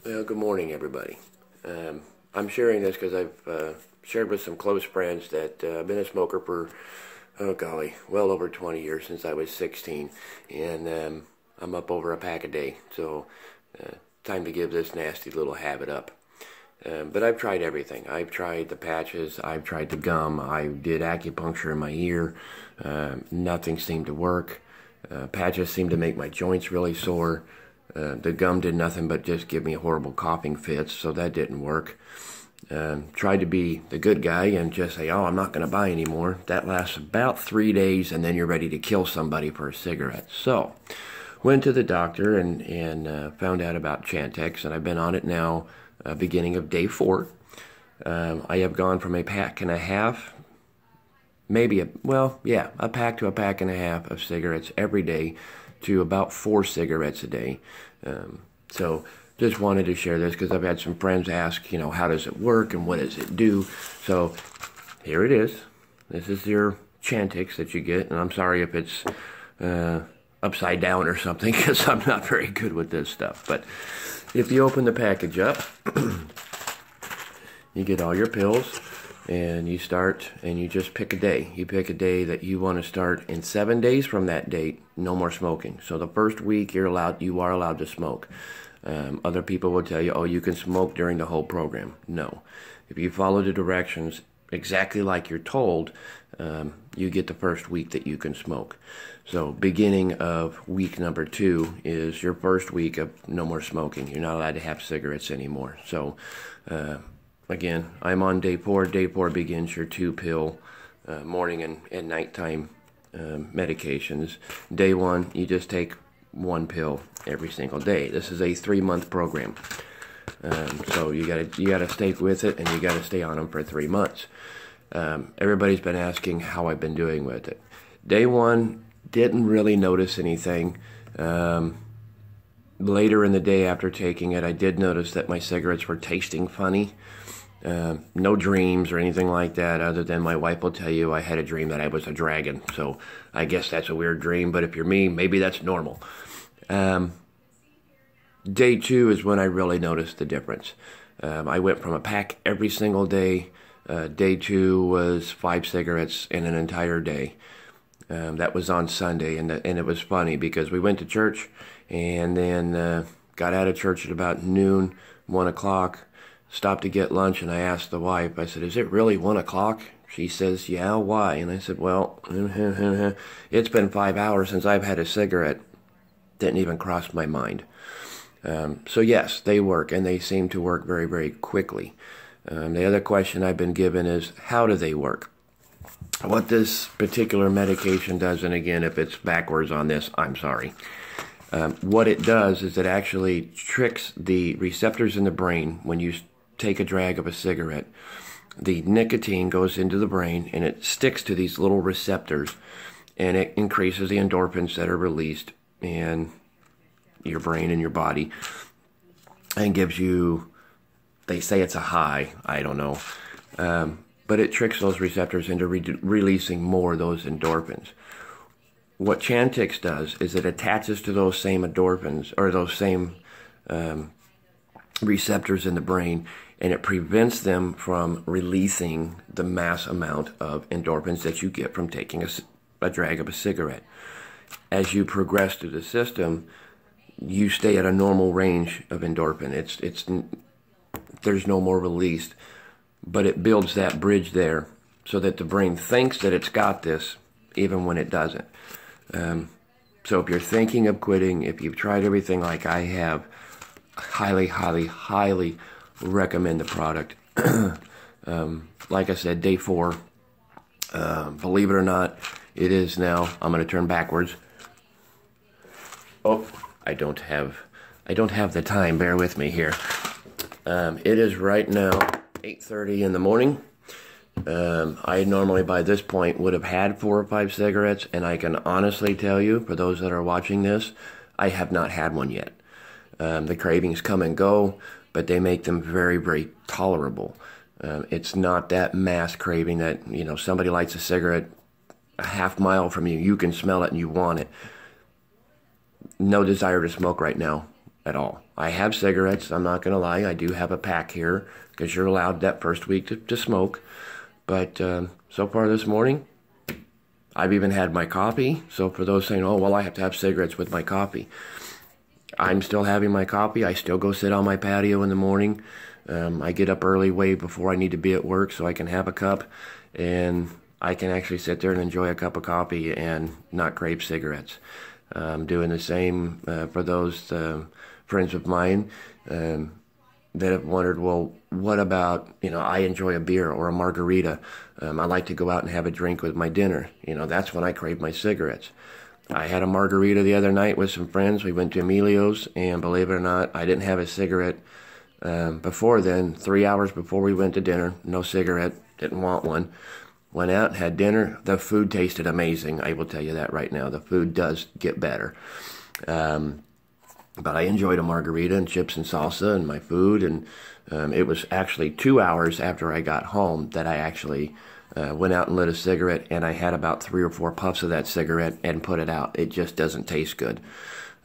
Well, good morning, everybody. I'm sharing this because I've shared with some close friends that I've been a smoker for, oh golly, well over 20 years, since I was 16, and I'm up over a pack a day, so time to give this nasty little habit up. But I've tried everything. I've tried the patches, I've tried the gum, I did acupuncture in my ear, nothing seemed to work. Patches seemed to make my joints really sore. The gum did nothing but just give me horrible coughing fits, so that didn't work. Tried to be the good guy and just say, oh, I'm not going to buy anymore. That lasts about 3 days, and then you're ready to kill somebody for a cigarette. So, went to the doctor and found out about Chantix, and I've been on it now beginning of day 4. I have gone from a pack and a half, maybe a pack to a pack and a half of cigarettes every day to about 4 cigarettes a day. So just wanted to share this because I've had some friends ask, how does it work and what does it do? So here it is. This is your Chantix that you get, and I'm sorry if it's upside down or something because I'm not very good with this stuff. But if you open the package up, you get all your pills. And you start, and you just pick a day. You pick a day that you want to start. In 7 days from that date, no more smoking. So the first week, you are allowed to smoke. Other people will tell you, oh, you can smoke during the whole program. No. If you follow the directions exactly like you're told, you get the first week that you can smoke. So beginning of week number 2 is your first week of no more smoking. You're not allowed to have cigarettes anymore. So again, I'm on day 4. Day 4 begins your 2-pill morning and nighttime medications. Day 1, you just take 1 pill every single day. This is a 3-month program, so you gotta stick with it, and you gotta stay on them for 3 months. Everybody's been asking how I've been doing with it. Day 1, didn't really notice anything. Later in the day after taking it, I did notice that my cigarettes were tasting funny. No dreams or anything like that, other than my wife will tell you I had a dream that I was a dragon. So I guess that's a weird dream, but if you're me, maybe that's normal. Day 2 is when I really noticed the difference. I went from a pack every single day. Day 2 was 5 cigarettes in an entire day. That was on Sunday, and it was funny because we went to church and then got out of church at about noon, 1 o'clock. Stopped to get lunch, and I asked the wife, I said, is it really 1 o'clock? She says, yeah, why? And I said, well, it's been 5 hours since I've had a cigarette. Didn't even cross my mind. So yes, they work, and they seem to work very, very quickly. The other question I've been given is, how do they work? What this particular medication does, and again, if it's backwards on this, I'm sorry. What it does is it actually tricks the receptors in the brain. When you take a drag of a cigarette, the nicotine goes into the brain and it sticks to these little receptors, and it increases the endorphins that are released in your brain and your body, and gives you, they say it's a high, I don't know, but it tricks those receptors into releasing more of those endorphins. What Chantix does is it attaches to those same endorphins, or those same receptors in the brain, and it prevents them from releasing the mass amount of endorphins that you get from taking a drag of a cigarette. As you progress through the system, you stay at a normal range of endorphin. There's no more released, but it builds that bridge there so that the brain thinks that it's got this even when it doesn't. So if you're thinking of quitting, if you've tried everything like I have, highly, highly, highly recommend the product. Like I said, day 4, believe it or not, it is now, I'm going to turn backwards. Oh, I don't have the time, bear with me here. It is right now 8:30 in the morning. I normally by this point would have had 4 or 5 cigarettes, and I can honestly tell you, for those that are watching this, I have not had one yet. The cravings come and go, but they make them very, very tolerable. It's not that mass craving that, somebody lights a cigarette a half mile from you, you can smell it and you want it. No desire to smoke right now at all. I have cigarettes. I'm not going to lie. I do have a pack here because you're allowed that first week to smoke. But so far this morning, I've even had my coffee. So for those saying, oh, well, I have to have cigarettes with my coffee, I'm still having my coffee. I still go sit on my patio in the morning. I get up early, way before I need to be at work, so I can have a cup. And I can actually sit there and enjoy a cup of coffee and not crave cigarettes. Doing the same for those friends of mine that have wondered, well, what about, I enjoy a beer or a margarita. I like to go out and have a drink with my dinner. That's when I crave my cigarettes. I had a margarita the other night with some friends. We went to Emilio's, and believe it or not, I didn't have a cigarette before then. 3 hours before we went to dinner, no cigarette, didn't want one. Went out, had dinner. The food tasted amazing. I will tell you that right now. The food does get better. But I enjoyed a margarita and chips and salsa and my food. And it was actually 2 hours after I got home that I actually went out and lit a cigarette. And I had about 3 or 4 puffs of that cigarette and put it out. It just doesn't taste good.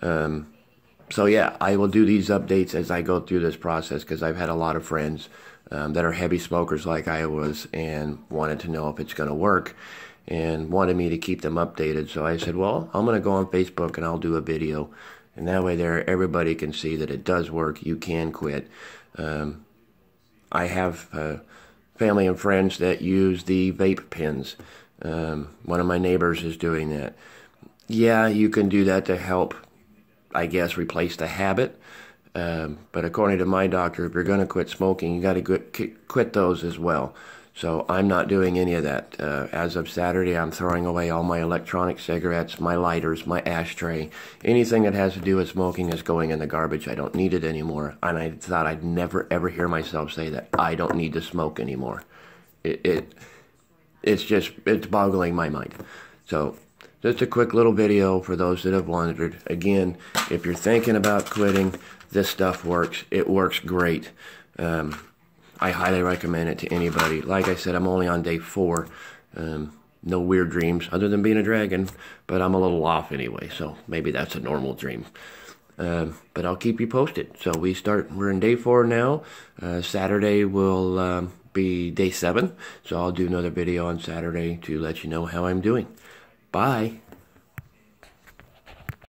So yeah, I will do these updates as I go through this process because I've had a lot of friends that are heavy smokers like I was and wanted to know if it's going to work and wanted me to keep them updated. So I said, well, I'm going to go on Facebook and I'll do a video. And that way there, everybody can see that it does work. You can quit. I have family and friends that use the vape pens. One of my neighbors is doing that. Yeah, you can do that to help, I guess, replace the habit. But according to my doctor, if you're going to quit smoking, you got to quit those as well. So I'm not doing any of that. As of Saturday, I'm throwing away all my electronic cigarettes, my lighters, my ashtray. Anything that has to do with smoking is going in the garbage. I don't need it anymore. And I thought I'd never, ever hear myself say that. I don't need to smoke anymore. It's boggling my mind. So just a quick little video for those that have wondered. Again, if you're thinking about quitting, this stuff works. It works great. I highly recommend it to anybody. Like I said, I'm only on day 4. No weird dreams other than being a dragon, but I'm a little off anyway, so maybe that's a normal dream. But I'll keep you posted. So we're in day 4 now. Saturday will be day 7, so I'll do another video on Saturday to let you know how I'm doing. Bye.